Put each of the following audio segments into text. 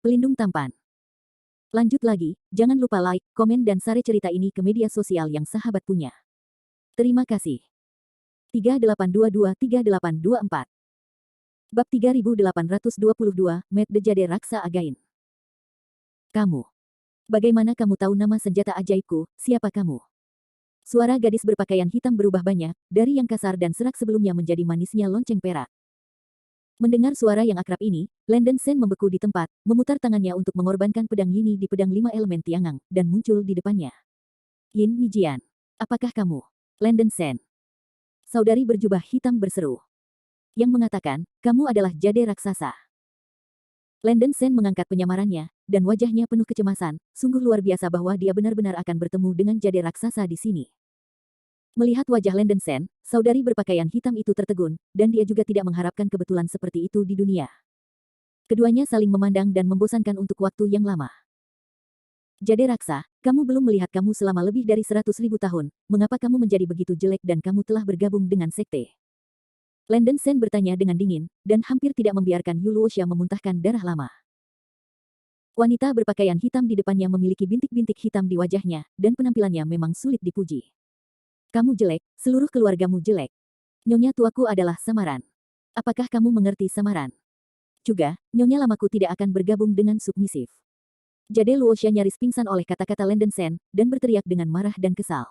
pelindung tampan. Lanjut lagi, jangan lupa like, komen dan share cerita ini ke media sosial yang sahabat punya. Terima kasih. 3822-3824 Bab 3822, Meet the Jade Raksa Again. Kamu. Bagaimana kamu tahu nama senjata ajaibku, siapa kamu? Suara gadis berpakaian hitam berubah banyak, dari yang kasar dan serak sebelumnya menjadi manisnya lonceng perak. Mendengar suara yang akrab ini, Landen Sen membeku di tempat, memutar tangannya untuk mengorbankan pedang Yini di pedang 5 elemen Tiangang, dan muncul di depannya. Yin Mijian. Apakah kamu? Landen Sen. Saudari berjubah hitam berseru. Yang mengatakan, kamu adalah jade raksasa. Landen Sen mengangkat penyamarannya, dan wajahnya penuh kecemasan, sungguh luar biasa bahwa dia benar-benar akan bertemu dengan jade raksasa di sini. Melihat wajah Landen Sen, saudari berpakaian hitam itu tertegun, dan dia juga tidak mengharapkan kebetulan seperti itu di dunia. Keduanya saling memandang dan membosankan untuk waktu yang lama. Jade Raksa, kamu belum melihat kamu selama lebih dari 100.000 tahun, mengapa kamu menjadi begitu jelek dan kamu telah bergabung dengan sekte? Landen Sen bertanya dengan dingin, dan hampir tidak membiarkan Yu Luoxia memuntahkan darah lama. Wanita berpakaian hitam di depannya memiliki bintik-bintik hitam di wajahnya, dan penampilannya memang sulit dipuji. Kamu jelek, seluruh keluargamu jelek. Nyonya tuaku adalah samaran. Apakah kamu mengerti samaran? Juga, Nyonya lamaku tidak akan bergabung dengan submisif. Jade Luoxia nyaris pingsan oleh kata-kata Landen Sen, dan berteriak dengan marah dan kesal.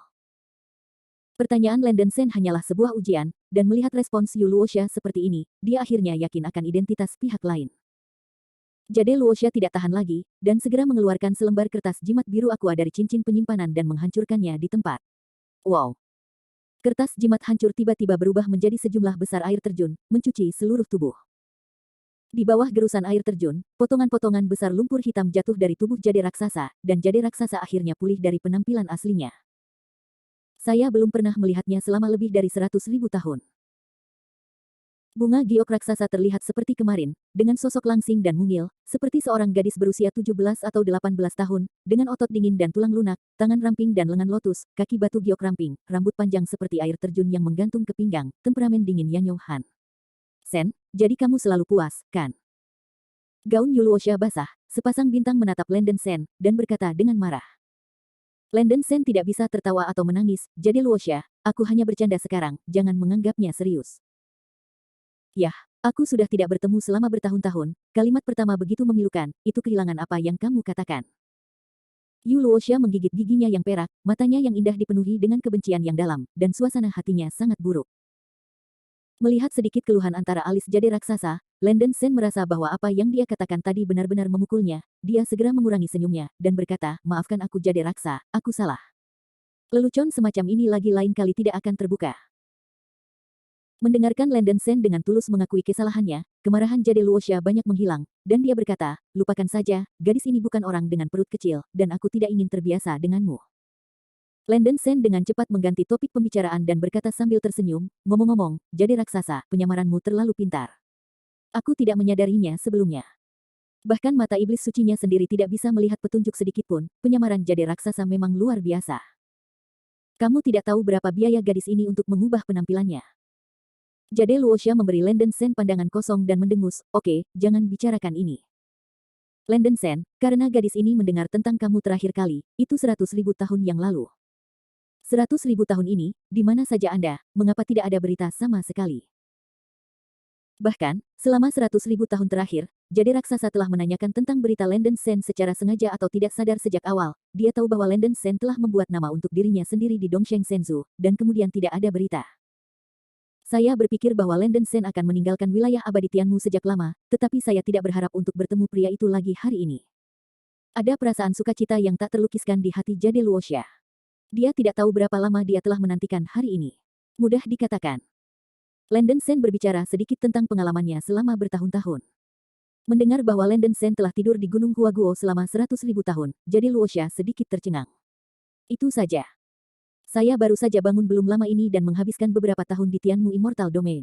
Pertanyaan Landen Sen hanyalah sebuah ujian, dan melihat respons Yu Luoxia seperti ini, dia akhirnya yakin akan identitas pihak lain. Jade Luoxia tidak tahan lagi, dan segera mengeluarkan selembar kertas jimat biru aqua dari cincin penyimpanan dan menghancurkannya di tempat. Wow! Kertas jimat hancur tiba-tiba berubah menjadi sejumlah besar air terjun, mencuci seluruh tubuh. Di bawah gerusan air terjun, potongan-potongan besar lumpur hitam jatuh dari tubuh jade raksasa, dan jade raksasa akhirnya pulih dari penampilan aslinya. Saya belum pernah melihatnya selama lebih dari 100.000 tahun. Bunga giok raksasa terlihat seperti kemarin, dengan sosok langsing dan mungil, seperti seorang gadis berusia 17 atau 18 tahun, dengan otot dingin dan tulang lunak, tangan ramping dan lengan lotus, kaki batu giok ramping, rambut panjang seperti air terjun yang menggantung ke pinggang, temperamen dingin Yanyo Han. Sen, jadi kamu selalu puas, kan? Gaun Yu Luoxia basah, sepasang bintang menatap Landen Sen, dan berkata dengan marah. Landen Sen tidak bisa tertawa atau menangis, jadi Luoxia, aku hanya bercanda sekarang, jangan menganggapnya serius. Yah, aku sudah tidak bertemu selama bertahun-tahun, kalimat pertama begitu memilukan, itu kehilangan apa yang kamu katakan. Yu Luoxia menggigit giginya yang perak, matanya yang indah dipenuhi dengan kebencian yang dalam, dan suasana hatinya sangat buruk. Melihat sedikit keluhan antara alis jade raksasa, Landen Sen merasa bahwa apa yang dia katakan tadi benar-benar memukulnya, dia segera mengurangi senyumnya, dan berkata, maafkan aku jade raksa, aku salah. Lelucon semacam ini lagi lain kali tidak akan terbuka. Mendengarkan Landen Sen dengan tulus mengakui kesalahannya, kemarahan jade Luoxia banyak menghilang, dan dia berkata, lupakan saja, gadis ini bukan orang dengan perut kecil, dan aku tidak ingin terbiasa denganmu. Landen Sen dengan cepat mengganti topik pembicaraan dan berkata sambil tersenyum, ngomong-ngomong, jade raksasa, penyamaranmu terlalu pintar. Aku tidak menyadarinya sebelumnya. Bahkan mata iblis sucinya sendiri tidak bisa melihat petunjuk sedikitpun, penyamaran jade raksasa memang luar biasa. Kamu tidak tahu berapa biaya gadis ini untuk mengubah penampilannya. Jade Luoxia memberi Landen Sen pandangan kosong dan mendengus, oke, jangan bicarakan ini. Landen Sen, karena gadis ini mendengar tentang kamu terakhir kali, itu 100.000 tahun yang lalu. 100.000 tahun ini, di mana saja Anda, mengapa tidak ada berita sama sekali? Bahkan, selama 100.000 tahun terakhir, jade raksasa telah menanyakan tentang berita Landen Sen secara sengaja atau tidak sadar sejak awal, dia tahu bahwa Landen Sen telah membuat nama untuk dirinya sendiri di Dongsheng Senzu, dan kemudian tidak ada berita. Saya berpikir bahwa Landen Sen akan meninggalkan wilayah abadi Tianmu sejak lama, tetapi saya tidak berharap untuk bertemu pria itu lagi hari ini. Ada perasaan sukacita yang tak terlukiskan di hati jade Luoxia. Dia tidak tahu berapa lama dia telah menantikan hari ini. Mudah dikatakan. Landen Sen berbicara sedikit tentang pengalamannya selama bertahun-tahun. Mendengar bahwa Landen Sen telah tidur di Gunung Huaguo selama 100.000 tahun, jade Luoxia sedikit tercengang. Itu saja. Saya baru saja bangun belum lama ini dan menghabiskan beberapa tahun di Tianmu Immortal Domain.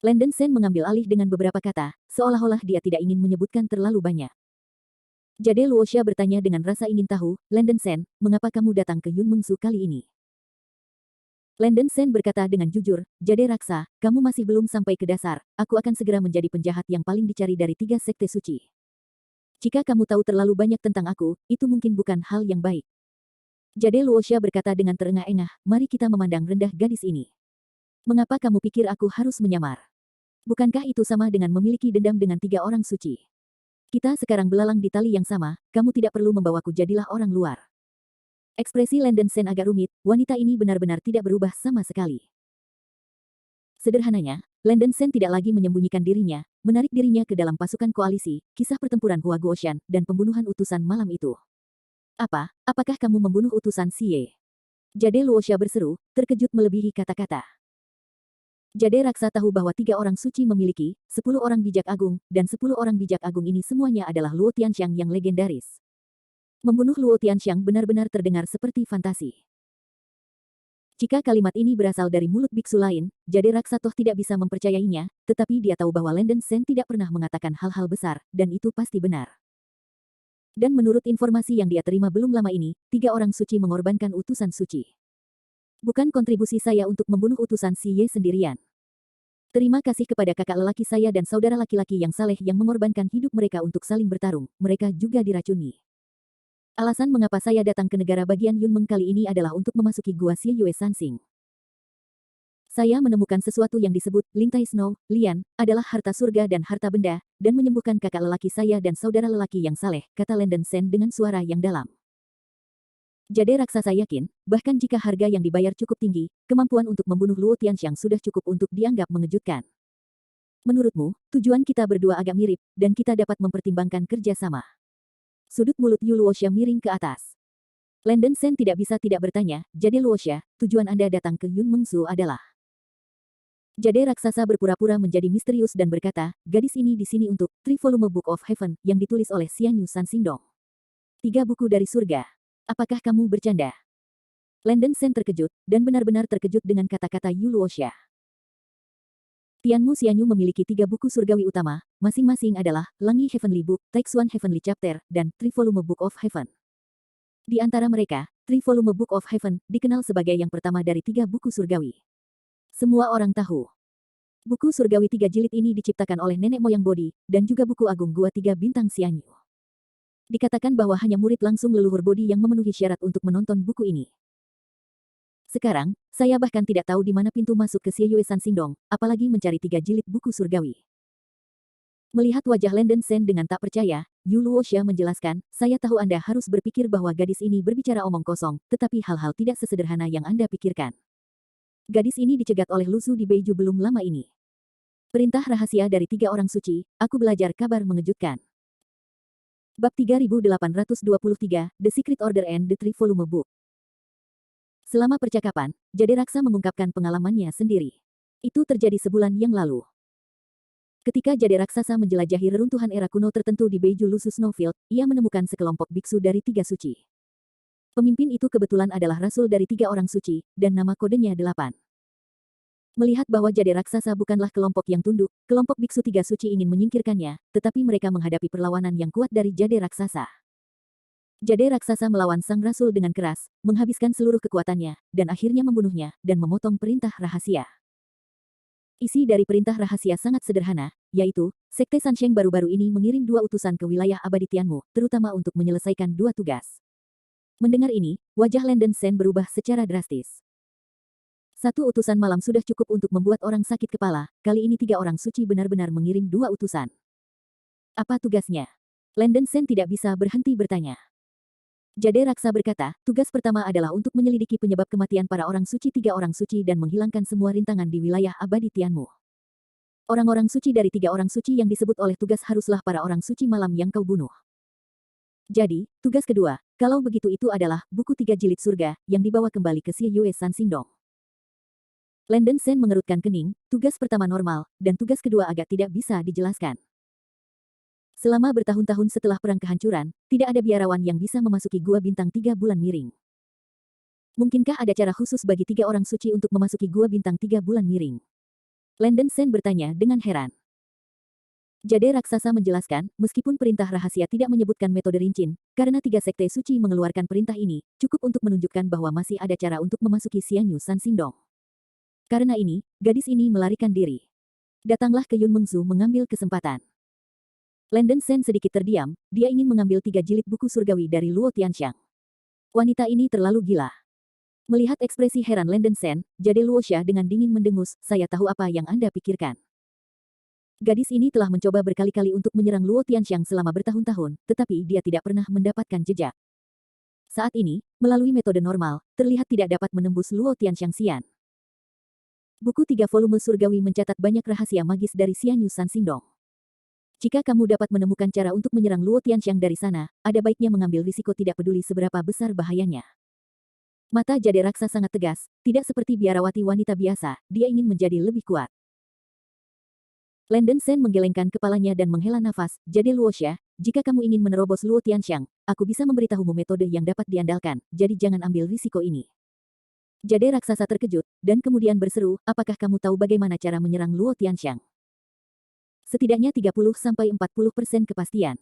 Landen Sen mengambil alih dengan beberapa kata, seolah-olah dia tidak ingin menyebutkan terlalu banyak. Jade Luoxia bertanya dengan rasa ingin tahu, Landen Sen, mengapa kamu datang ke Yunmengsu kali ini? Landen Sen berkata dengan jujur, Jade Raksa, kamu masih belum sampai ke dasar, aku akan segera menjadi penjahat yang paling dicari dari 3 sekte suci. Jika kamu tahu terlalu banyak tentang aku, itu mungkin bukan hal yang baik. Jade Luoxia berkata dengan terengah-engah, mari kita memandang rendah gadis ini. Mengapa kamu pikir aku harus menyamar? Bukankah itu sama dengan memiliki dendam dengan 3 orang suci? Kita sekarang belalang di tali yang sama, kamu tidak perlu membawaku jadilah orang luar. Ekspresi Landon Sen agak rumit, wanita ini benar-benar tidak berubah sama sekali. Sederhananya, Landon Sen tidak lagi menyembunyikan dirinya, menarik dirinya ke dalam pasukan koalisi, kisah pertempuran Hua Guoshan, dan pembunuhan utusan malam itu. Apakah kamu membunuh utusan Xie? Jade Luoxia berseru, terkejut melebihi kata-kata. Jade Raksa tahu bahwa 3 orang suci memiliki 10 orang bijak agung, dan 10 orang bijak agung ini semuanya adalah Luo Tianxiang yang legendaris. Membunuh Luo Tianxiang benar-benar terdengar seperti fantasi. Jika kalimat ini berasal dari mulut biksu lain, Jade Raksa toh tidak bisa mempercayainya, tetapi dia tahu bahwa Landon Sen tidak pernah mengatakan hal-hal besar, dan itu pasti benar. Dan menurut informasi yang dia terima belum lama ini, 3 orang suci mengorbankan utusan suci. Bukan kontribusi saya untuk membunuh utusan Xie sendirian. Terima kasih kepada kakak lelaki saya dan saudara laki-laki yang saleh yang mengorbankan hidup mereka untuk saling bertarung, mereka juga diracuni. Alasan mengapa saya datang ke negara bagian Yunmeng kali ini adalah untuk memasuki gua Xie Yue Sansing. Saya menemukan sesuatu yang disebut Lintai Snow, Lian, adalah harta surga dan harta benda, dan menyembuhkan kakak lelaki saya dan saudara lelaki yang saleh, kata Landon Sen dengan suara yang dalam. Jade raksasa yakin, bahkan jika harga yang dibayar cukup tinggi, kemampuan untuk membunuh Luo Tianxiang sudah cukup untuk dianggap mengejutkan. Menurutmu, tujuan kita berdua agak mirip, dan kita dapat mempertimbangkan kerja sama. Sudut mulut Yu Luoxia miring ke atas. Landon Sen tidak bisa tidak bertanya, Jade Luoxia, tujuan Anda datang ke Yunmeng Zhu adalah. Jade raksasa berpura-pura menjadi misterius dan berkata, gadis ini di sini untuk 3 volume Book of Heaven yang ditulis oleh Xianyu Sansingdong. 3 buku dari surga. Apakah kamu bercanda? Landon Sen terkejut, dan benar-benar terkejut dengan kata-kata Yu Luoxia. Tianmu Xianyu memiliki 3 buku surgawi utama, masing-masing adalah Langi Heavenly Book, Taixuan Heavenly Chapter, dan 3 volume Book of Heaven. Di antara mereka, 3 volume Book of Heaven dikenal sebagai yang pertama dari 3 buku surgawi. Semua orang tahu. Buku surgawi 3 jilid ini diciptakan oleh nenek moyang Bodhi, dan juga buku agung Gua 3 bintang Xianyu. Dikatakan bahwa hanya murid langsung leluhur Bodhi yang memenuhi syarat untuk menonton buku ini. Sekarang, saya bahkan tidak tahu di mana pintu masuk ke Xie Yue Sansingdong, apalagi mencari 3 jilid buku surgawi. Melihat wajah Landon Sen dengan tak percaya, Yu Luoxia menjelaskan, saya tahu Anda harus berpikir bahwa gadis ini berbicara omong kosong, tetapi hal-hal tidak sesederhana yang Anda pikirkan. Gadis ini dicegat oleh Lu Su di Beiju belum lama ini. Perintah rahasia dari 3 orang suci, aku belajar kabar mengejutkan. Bab 3823, The Secret Order and the 3 Volume Book. Selama percakapan, Jade Raksa mengungkapkan pengalamannya sendiri. Itu terjadi sebulan yang lalu. Ketika Jade Raksasa menjelajahi reruntuhan era kuno tertentu di Beiju Lusu Snowfield, ia menemukan sekelompok biksu dari 3 suci. Pemimpin itu kebetulan adalah rasul dari 3 orang suci, dan nama kodenya 8. Melihat bahwa Jade Raksasa bukanlah kelompok yang tunduk, kelompok biksu 3 suci ingin menyingkirkannya, tetapi mereka menghadapi perlawanan yang kuat dari Jade Raksasa. Jade Raksasa melawan sang rasul dengan keras, menghabiskan seluruh kekuatannya, dan akhirnya membunuhnya, dan memotong perintah rahasia. Isi dari perintah rahasia sangat sederhana, yaitu, Sekte Sansheng baru-baru ini mengirim 2 utusan ke wilayah abadi Tianmu, terutama untuk menyelesaikan 2 tugas. Mendengar ini, wajah Landon Sen berubah secara drastis. 1 utusan malam sudah cukup untuk membuat orang sakit kepala, kali ini 3 orang suci benar-benar mengirim 2 utusan. Apa tugasnya? Landon Sen tidak bisa berhenti bertanya. Jade Raksa berkata, tugas pertama adalah untuk menyelidiki penyebab kematian para orang suci 3 orang suci dan menghilangkan semua rintangan di wilayah abadi Tianmu. Orang-orang suci dari 3 orang suci yang disebut oleh tugas haruslah para orang suci malam yang kau bunuh. Jadi, tugas kedua, kalau begitu itu adalah buku 3 jilid surga yang dibawa kembali ke Xie Yue Sansingdong. Landon Sen mengerutkan kening, tugas pertama normal, dan tugas kedua agak tidak bisa dijelaskan. Selama bertahun-tahun setelah Perang Kehancuran, tidak ada biarawan yang bisa memasuki Gua Bintang 3 Bulan Miring. Mungkinkah ada cara khusus bagi 3 orang suci untuk memasuki Gua Bintang 3 Bulan Miring? Landon Sen bertanya dengan heran. Jade Raksasa menjelaskan, meskipun perintah rahasia tidak menyebutkan metode rincin, karena 3 sekte suci mengeluarkan perintah ini, cukup untuk menunjukkan bahwa masih ada cara untuk memasuki Xianyu Sansingdong. Karena ini, gadis ini melarikan diri. Datanglah ke Yunmeng Zhu mengambil kesempatan. Landen Sen sedikit terdiam, dia ingin mengambil 3 jilid buku surgawi dari Luo Tianxiang. Wanita ini terlalu gila. Melihat ekspresi heran Landen Sen, Jade Luosha dengan dingin mendengus, saya tahu apa yang Anda pikirkan. Gadis ini telah mencoba berkali-kali untuk menyerang Luo Tianxiang selama bertahun-tahun, tetapi dia tidak pernah mendapatkan jejak. Saat ini, melalui metode normal, terlihat tidak dapat menembus Luo Tianxiang Xian. Buku 3 volume surgawi mencatat banyak rahasia magis dari Xianyu San Xingdong. Jika kamu dapat menemukan cara untuk menyerang Luo Tianxiang dari sana, ada baiknya mengambil risiko tidak peduli seberapa besar bahayanya. Mata Jade Raksa sangat tegas, tidak seperti biarawati wanita biasa, dia ingin menjadi lebih kuat. Landen Sen menggelengkan kepalanya dan menghela nafas, Jade Luosha, jika kamu ingin menerobos Luo Tianxiang, aku bisa memberitahumu metode yang dapat diandalkan, jadi jangan ambil risiko ini. Jade raksasa terkejut, dan kemudian berseru, apakah kamu tahu bagaimana cara menyerang Luo Tianxiang? Setidaknya 30-40% kepastian.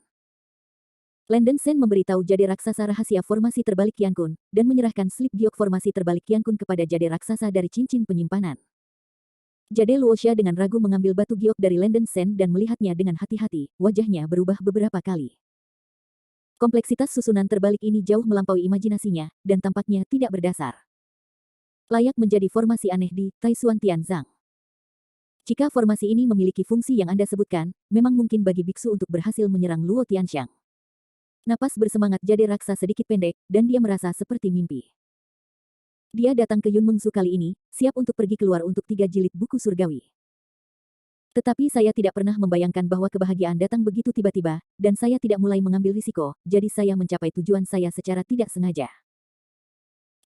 Landen Sen memberitahu Jade raksasa rahasia formasi terbalik Qiankun, dan menyerahkan slip giok formasi terbalik Qiankun kepada Jade raksasa dari cincin penyimpanan. Jade Luosha dengan ragu mengambil batu giok dari Landen Sen dan melihatnya dengan hati-hati, wajahnya berubah beberapa kali. Kompleksitas susunan terbalik ini jauh melampaui imajinasinya, dan tampaknya tidak berdasar. Layak menjadi formasi aneh di Taishuan Tianzang. Jika formasi ini memiliki fungsi yang Anda sebutkan, memang mungkin bagi biksu untuk berhasil menyerang Luo Tianxiang. Napas bersemangat Jade Raksa sedikit pendek, dan dia merasa seperti mimpi. Dia datang ke Yun Mengsu kali ini, siap untuk pergi keluar untuk 3 jilid buku surgawi. Tetapi saya tidak pernah membayangkan bahwa kebahagiaan datang begitu tiba-tiba, dan saya tidak mulai mengambil risiko, jadi saya mencapai tujuan saya secara tidak sengaja.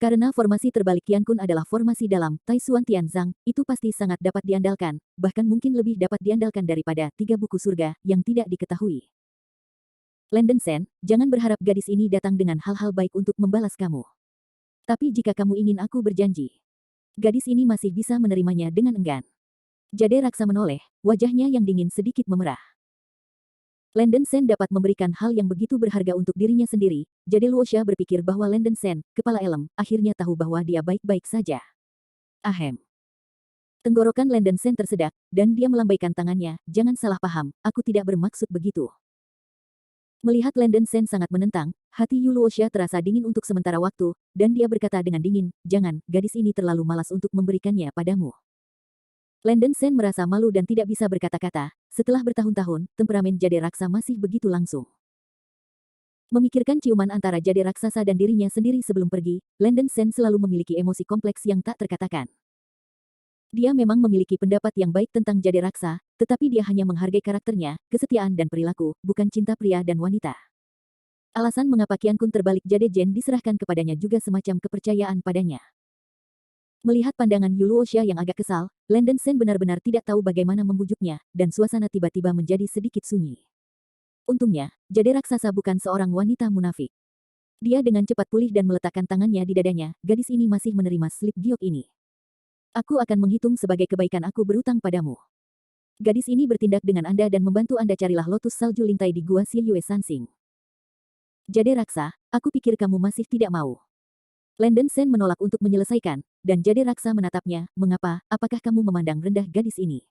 Karena formasi terbalik Qiankun adalah formasi dalam Taishuan Tianzang, itu pasti sangat dapat diandalkan, bahkan mungkin lebih dapat diandalkan daripada 3 buku surga yang tidak diketahui. Landen Sen, jangan berharap gadis ini datang dengan hal-hal baik untuk membalas kamu. Tapi jika kamu ingin aku berjanji, gadis ini masih bisa menerimanya dengan enggan. Jade Raksa menoleh, wajahnya yang dingin sedikit memerah. Landen Sen dapat memberikan hal yang begitu berharga untuk dirinya sendiri. Jade Luosha berpikir bahwa Landen Sen, kepala elem, akhirnya tahu bahwa dia baik-baik saja. Ahem. Tenggorokan Landen Sen tersedak, dan dia melambaikan tangannya, jangan salah paham, aku tidak bermaksud begitu. Melihat Landen Sen sangat menentang, hati Yu Luosha terasa dingin untuk sementara waktu, dan dia berkata dengan dingin, jangan, gadis ini terlalu malas untuk memberikannya padamu. Landen Sen merasa malu dan tidak bisa berkata-kata, setelah bertahun-tahun, temperamen Jade Raksa masih begitu langsung. Memikirkan ciuman antara Jade Raksasa dan dirinya sendiri sebelum pergi, Landen Sen selalu memiliki emosi kompleks yang tak terkatakan. Dia memang memiliki pendapat yang baik tentang Jade Raksa, tetapi dia hanya menghargai karakternya, kesetiaan dan perilaku, bukan cinta pria dan wanita. Alasan mengapa Qiankun terbalik Jade Jen diserahkan kepadanya juga semacam kepercayaan padanya. Melihat pandangan Yu Luosha yang agak kesal, Landen Sen benar-benar tidak tahu bagaimana membujuknya, dan suasana tiba-tiba menjadi sedikit sunyi. Untungnya, Jade Raksasa bukan seorang wanita munafik. Dia dengan cepat pulih dan meletakkan tangannya di dadanya, gadis ini masih menerima slip giok ini. Aku akan menghitung sebagai kebaikan aku berutang padamu. Gadis ini bertindak dengan Anda dan membantu Anda carilah lotus salju lintai di Gua Xie Yue Sansing. Jade Raksa, aku pikir kamu masih tidak mau. Landen Sen menolak untuk menyelesaikan, dan Jade Raksa menatapnya, mengapa, apakah kamu memandang rendah gadis ini?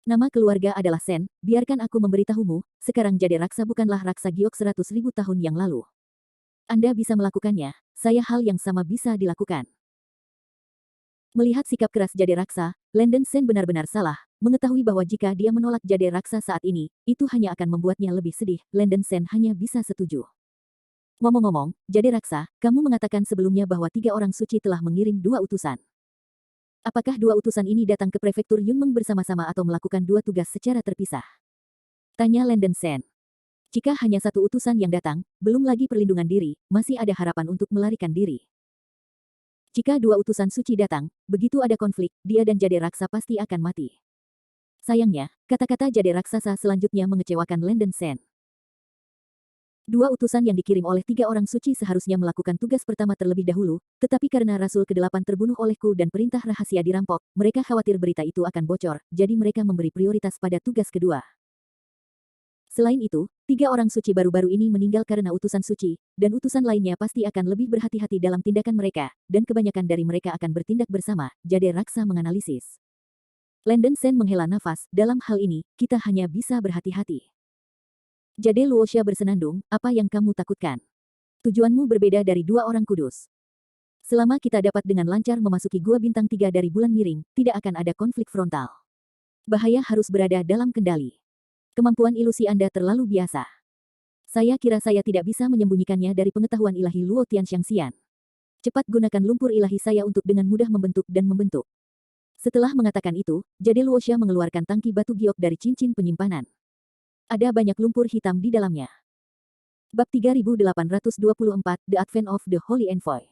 Nama keluarga adalah Sen, biarkan aku memberitahumu, sekarang Jade Raksa bukanlah Raksa Giok 100.000 tahun yang lalu. Anda bisa melakukannya, saya hal yang sama bisa dilakukan. Melihat sikap keras Jade Raksa, Landen Sen benar-benar salah, mengetahui bahwa jika dia menolak Jade Raksa saat ini, itu hanya akan membuatnya lebih sedih, Landen Sen hanya bisa setuju. Ngomong-ngomong, Jade Raksa, kamu mengatakan sebelumnya bahwa 3 orang suci telah mengirim 2 utusan. Apakah 2 utusan ini datang ke prefektur Yunmeng bersama-sama atau melakukan 2 tugas secara terpisah? Tanya Landen Sen. Jika hanya 1 utusan yang datang, belum lagi perlindungan diri, masih ada harapan untuk melarikan diri. Jika 2 utusan suci datang, begitu ada konflik, dia dan Jade Raksa pasti akan mati. Sayangnya, kata-kata Jade Raksasa selanjutnya mengecewakan Landen Sen. 2 utusan yang dikirim oleh 3 orang suci seharusnya melakukan tugas pertama terlebih dahulu, tetapi karena Rasul ke-8 terbunuh olehku dan perintah rahasia dirampok, mereka khawatir berita itu akan bocor, jadi mereka memberi prioritas pada tugas kedua. Selain itu, 3 orang suci baru-baru ini meninggal karena utusan suci, dan utusan lainnya pasti akan lebih berhati-hati dalam tindakan mereka, dan kebanyakan dari mereka akan bertindak bersama, Jade Raksa menganalisis. Landen Sen menghela nafas, dalam hal ini, kita hanya bisa berhati-hati. Jade Luosha bersenandung, apa yang kamu takutkan? Tujuanmu berbeda dari dua orang kudus. Selama kita dapat dengan lancar memasuki gua bintang 3 dari bulan miring, tidak akan ada konflik frontal. Bahaya harus berada dalam kendali. Kemampuan ilusi Anda terlalu biasa. Saya kira saya tidak bisa menyembunyikannya dari pengetahuan ilahi Luo Tianxiangxian. Cepat gunakan lumpur ilahi saya untuk dengan mudah membentuk dan membentuk. Setelah mengatakan itu, Jade Luosha mengeluarkan tangki batu giok dari cincin penyimpanan. Ada banyak lumpur hitam di dalamnya. Bab 3824, The Advent of the Holy Envoy.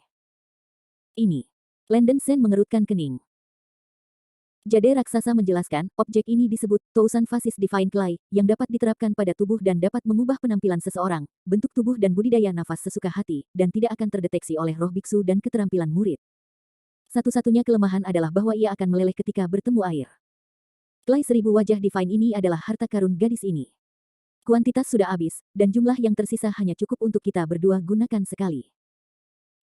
Ini. Landen Sen mengerutkan kening. Jade raksasa menjelaskan, objek ini disebut Thousand Faces Divine Clay, yang dapat diterapkan pada tubuh dan dapat mengubah penampilan seseorang, bentuk tubuh dan budidaya nafas sesuka hati, dan tidak akan terdeteksi oleh roh biksu dan keterampilan murid. Satu-satunya kelemahan adalah bahwa ia akan meleleh ketika bertemu air. Clay 1000 wajah Divine ini adalah harta karun gadis ini. Kuantitas sudah habis, dan jumlah yang tersisa hanya cukup untuk kita berdua gunakan sekali.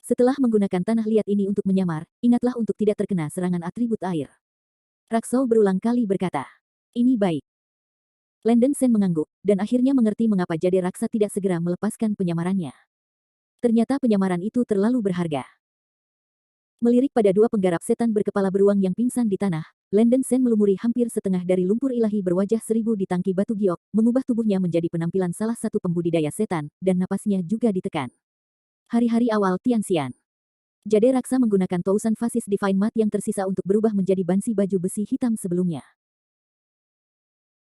Setelah menggunakan tanah liat ini untuk menyamar, ingatlah untuk tidak terkena serangan atribut air. Raksau berulang kali berkata, ini baik. Landen Sen mengangguk, dan akhirnya mengerti mengapa Jade Raksa tidak segera melepaskan penyamarannya. Ternyata penyamaran itu terlalu berharga. Melirik pada dua penggarap setan berkepala beruang yang pingsan di tanah, Landen Sen melumuri hampir setengah dari lumpur ilahi berwajah 1000 di tangki batu giok, mengubah tubuhnya menjadi penampilan salah satu pembudidaya setan, dan napasnya juga ditekan. Hari-hari awal Tianxian. Jade Raksa menggunakan Thousand Faces Divine Mat yang tersisa untuk berubah menjadi bansi baju besi hitam sebelumnya.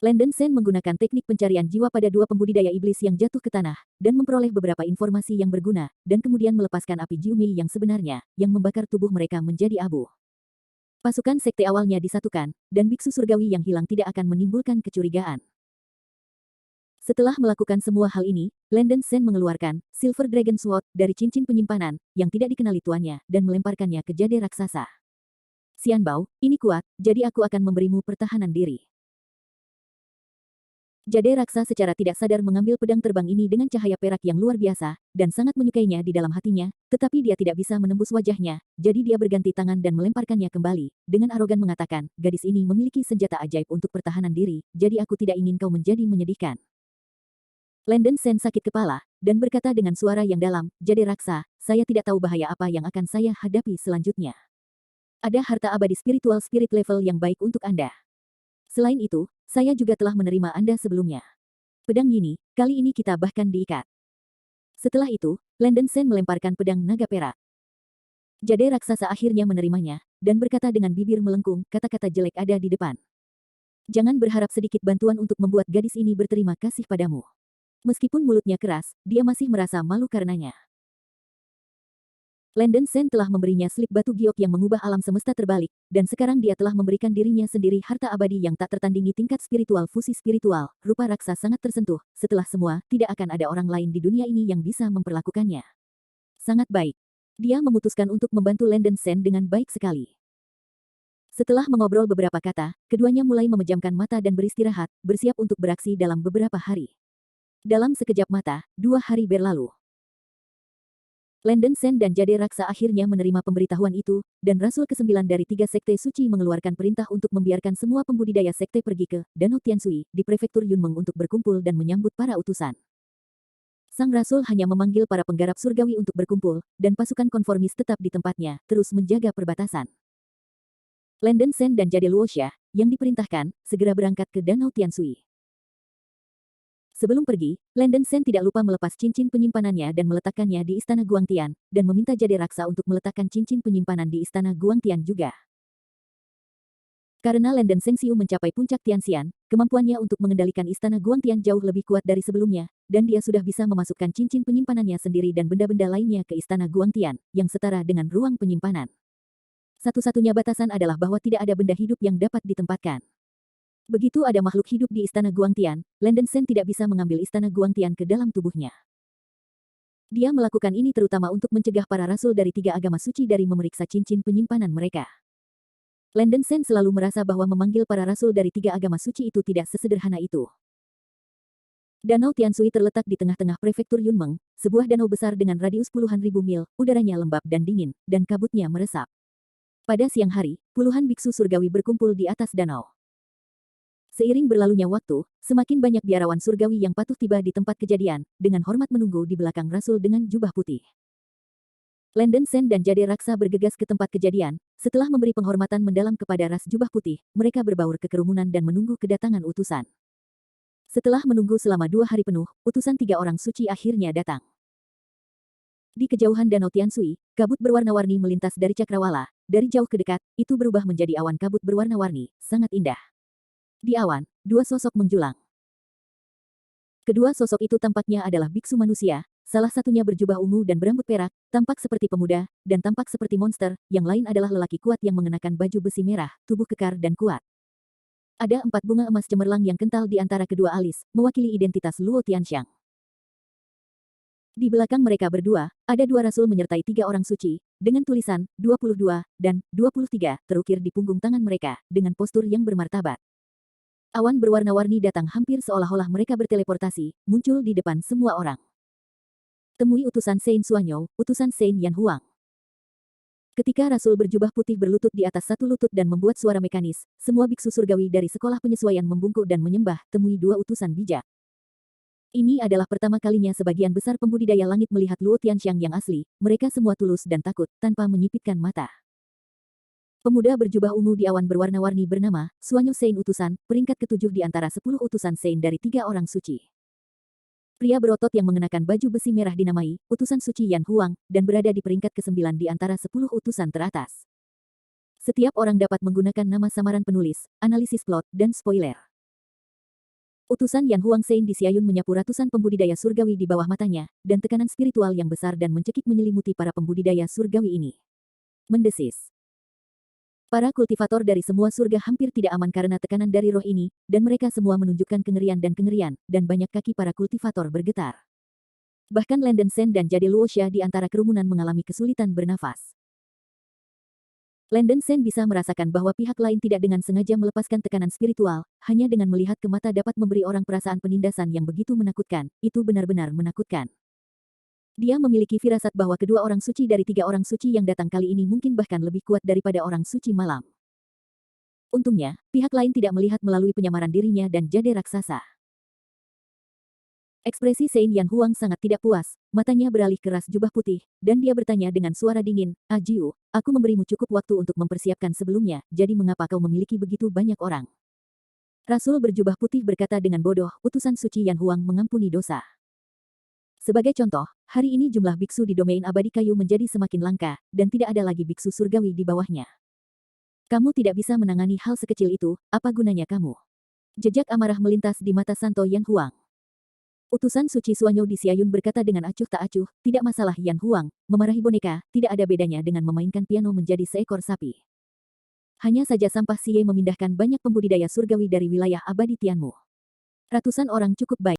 Landen Sen menggunakan teknik pencarian jiwa pada dua pembudidaya iblis yang jatuh ke tanah, dan memperoleh beberapa informasi yang berguna, dan kemudian melepaskan api Jiumi yang sebenarnya, yang membakar tubuh mereka menjadi abu. Pasukan sekte awalnya disatukan, dan biksu surgawi yang hilang tidak akan menimbulkan kecurigaan. Setelah melakukan semua hal ini, Landen Sen mengeluarkan Silver Dragon Sword dari cincin penyimpanan yang tidak dikenali tuannya dan melemparkannya ke Jade raksasa. Xianbao, ini kuat, jadi aku akan memberimu pertahanan diri. Jade raksa secara tidak sadar mengambil pedang terbang ini dengan cahaya perak yang luar biasa dan sangat menyukainya di dalam hatinya, tetapi dia tidak bisa menembus wajahnya, jadi dia berganti tangan dan melemparkannya kembali, dengan arogan mengatakan, gadis ini memiliki senjata ajaib untuk pertahanan diri, jadi aku tidak ingin kau menjadi menyedihkan. Landen Sen sakit kepala, dan berkata dengan suara yang dalam, Jade raksa, saya tidak tahu bahaya apa yang akan saya hadapi selanjutnya. Ada harta abadi spiritual spirit level yang baik untuk Anda. Selain itu, saya juga telah menerima Anda sebelumnya. Pedang ini, kali ini kita bahkan diikat. Setelah itu, Landen Sen melemparkan pedang naga perak. Jade raksasa akhirnya menerimanya, dan berkata dengan bibir melengkung, kata-kata jelek ada di depan. Jangan berharap sedikit bantuan untuk membuat gadis ini berterima kasih padamu. Meskipun mulutnya keras, dia masih merasa malu karenanya. Landen Sen telah memberinya slip batu giok yang mengubah alam semesta terbalik, dan sekarang dia telah memberikan dirinya sendiri harta abadi yang tak tertandingi tingkat spiritual fusi spiritual, rupa raksa sangat tersentuh, setelah semua, tidak akan ada orang lain di dunia ini yang bisa memperlakukannya. Sangat baik. Dia memutuskan untuk membantu Landen Sen dengan baik sekali. Setelah mengobrol beberapa kata, keduanya mulai memejamkan mata dan beristirahat, bersiap untuk beraksi dalam beberapa hari. Dalam sekejap mata, 2 hari berlalu. Landen Sen dan Jade Raksa akhirnya menerima pemberitahuan itu, dan Rasul ke-9 dari 3 sekte suci mengeluarkan perintah untuk membiarkan semua pembudidaya sekte pergi ke Danau Tianshui di prefektur Yunmeng untuk berkumpul dan menyambut para utusan. Sang Rasul hanya memanggil para penggarap surgawi untuk berkumpul, dan pasukan konformis tetap di tempatnya, terus menjaga perbatasan. Landen Sen dan Jade Luosha, yang diperintahkan, segera berangkat ke Danau Tianshui. Sebelum pergi, Landen Sen tidak lupa melepas cincin penyimpanannya dan meletakkannya di Istana Guangtian, dan meminta Jade Raksa untuk meletakkan cincin penyimpanan di Istana Guangtian juga. Karena Landen Sengxiu mencapai puncak Tianxian, kemampuannya untuk mengendalikan Istana Guangtian jauh lebih kuat dari sebelumnya, dan dia sudah bisa memasukkan cincin penyimpanannya sendiri dan benda-benda lainnya ke Istana Guangtian, yang setara dengan ruang penyimpanan. Satu-satunya batasan adalah bahwa tidak ada benda hidup yang dapat ditempatkan. Begitu ada makhluk hidup di Istana Guangtian, Landen Sen tidak bisa mengambil Istana Guangtian ke dalam tubuhnya. Dia melakukan ini terutama untuk mencegah para rasul dari 3 agama suci dari memeriksa cincin penyimpanan mereka. Landen Sen selalu merasa bahwa memanggil para rasul dari 3 agama suci itu tidak sesederhana itu. Danau Tianshui terletak di tengah-tengah prefektur Yunmeng, sebuah danau besar dengan radius puluhan ribu mil, udaranya lembab dan dingin, dan kabutnya meresap. Pada siang hari, puluhan biksu surgawi berkumpul di atas danau. Seiring berlalunya waktu, semakin banyak biarawan surgawi yang patuh tiba di tempat kejadian, dengan hormat menunggu di belakang Rasul dengan jubah putih. Landen Sen dan Jade Raksa bergegas ke tempat kejadian, setelah memberi penghormatan mendalam kepada ras jubah putih, mereka berbaur ke kerumunan dan menunggu kedatangan utusan. Setelah menunggu selama 2 hari penuh, utusan 3 orang suci akhirnya datang. Di kejauhan Danau Tianshui, kabut berwarna-warni melintas dari cakrawala. Dari jauh ke dekat, itu berubah menjadi awan kabut berwarna-warni, sangat indah. Di awan, 2 sosok menjulang. Kedua sosok itu tampaknya adalah biksu manusia, salah satunya berjubah ungu dan berambut perak, tampak seperti pemuda, dan tampak seperti monster, yang lain adalah lelaki kuat yang mengenakan baju besi merah, tubuh kekar dan kuat. Ada 4 bunga emas cemerlang yang kental di antara kedua alis, mewakili identitas Luo Tianxiang. Di belakang mereka berdua, ada 2 rasul menyertai 3 orang suci, dengan tulisan 22 dan 23 terukir di punggung tangan mereka, dengan postur yang bermartabat. Awan berwarna-warni datang hampir seolah-olah mereka berteleportasi, muncul di depan semua orang. Temui utusan Sein Suanyou, utusan Sein Yan Huang. Ketika Rasul berjubah putih berlutut di atas satu lutut dan membuat suara mekanis, semua biksu surgawi dari sekolah penyesuaian membungkuk dan menyembah, temui 2 utusan bijak. Ini adalah pertama kalinya sebagian besar pembudidaya langit melihat Luo Tianxiang yang asli, mereka semua tulus dan takut, tanpa menyipitkan mata. Pemuda berjubah ungu di awan berwarna-warni bernama Suanyo Sein Utusan, peringkat ke-7 di antara 10 utusan Sein dari 3 orang suci. Pria berotot yang mengenakan baju besi merah dinamai Utusan Suci Yan Huang, dan berada di peringkat ke-9 di antara 10 utusan teratas. Setiap orang dapat menggunakan nama samaran penulis, analisis plot, dan spoiler. Utusan Yan Huang Sein di Siayun menyapu ratusan pembudidaya surgawi di bawah matanya, dan tekanan spiritual yang besar dan mencekik menyelimuti para pembudidaya surgawi ini. Mendesis. Para kultivator dari semua surga hampir tidak aman karena tekanan dari roh ini, dan mereka semua menunjukkan kengerian, dan banyak kaki para kultivator bergetar. Bahkan Landen Sen dan Jade Luoxia di antara kerumunan mengalami kesulitan bernafas. Landen Sen bisa merasakan bahwa pihak lain tidak dengan sengaja melepaskan tekanan spiritual, hanya dengan melihat ke mata dapat memberi orang perasaan penindasan yang begitu menakutkan, itu benar-benar menakutkan. Dia memiliki firasat bahwa kedua orang suci dari 3 orang suci yang datang kali ini mungkin bahkan lebih kuat daripada orang suci malam. Untungnya, pihak lain tidak melihat melalui penyamaran dirinya dan Jade raksasa. Ekspresi Sein Yan Huang sangat tidak puas, matanya beralih ke ras jubah putih, dan dia bertanya dengan suara dingin, Jiu, aku memberimu cukup waktu untuk mempersiapkan sebelumnya, jadi mengapa kau memiliki begitu banyak orang? Rasul berjubah putih berkata dengan bodoh, utusan suci Yan Huang mengampuni dosa. Sebagai contoh, hari ini jumlah biksu di domain abadi kayu menjadi semakin langka, dan tidak ada lagi biksu surgawi di bawahnya. Kamu tidak bisa menangani hal sekecil itu, apa gunanya kamu? Jejak amarah melintas di mata Santo Yan Huang. Utusan suci Suanyo di Siayun berkata dengan acuh tak acuh, tidak masalah Yan Huang, memarahi boneka, tidak ada bedanya dengan memainkan piano menjadi seekor sapi. Hanya saja sampah Siye memindahkan banyak pembudidaya surgawi dari wilayah abadi Tianmu. Ratusan orang cukup baik.